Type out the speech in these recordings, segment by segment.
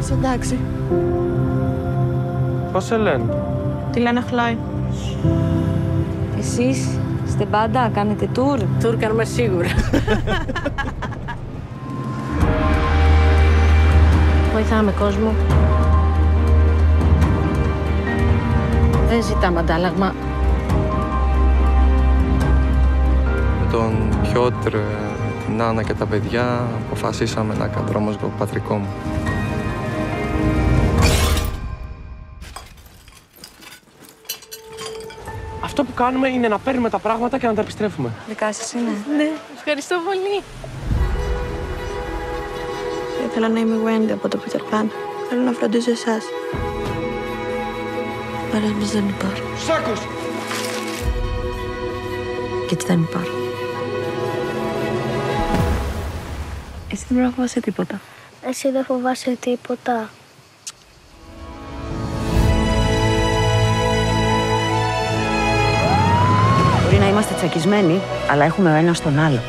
Είσαι εντάξει? Πώς σε λένε? Τη λένε Χλόι. Εσείς στην πάντα κάνετε tour? Tour κάνουμε σίγουρα. Βοηθάμε κόσμο. Δεν ζητάμε αντάλλαγμα. Με τον Πιότρ, την Άννα και τα παιδιά αποφασίσαμε να κατρώμε το πατρικό μου. Αυτό που κάνουμε είναι να παίρνουμε τα πράγματα και να τα επιστρέφουμε. Δικά σας είναι? Ναι, ευχαριστώ πολύ. Ήθελα να είμαι Wendy από το Peter Pan. Θέλω να φροντίζω εσάς. Αλλά εμείς δεν υπάρχω. Σάκους! Και έτσι δεν υπάρχω. Εσύ δεν φοβάσαι τίποτα? Εσύ δεν φοβάσαι τίποτα? Μπορεί να είμαστε τσακισμένοι, αλλά έχουμε ο ένας τον άλλο.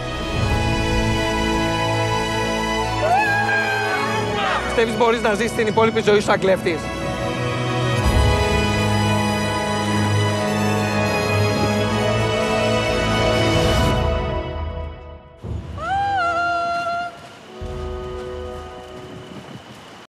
Πιστεύεις μπορείς να ζήσεις την υπόλοιπη ζωή σου σαν κλέφτης?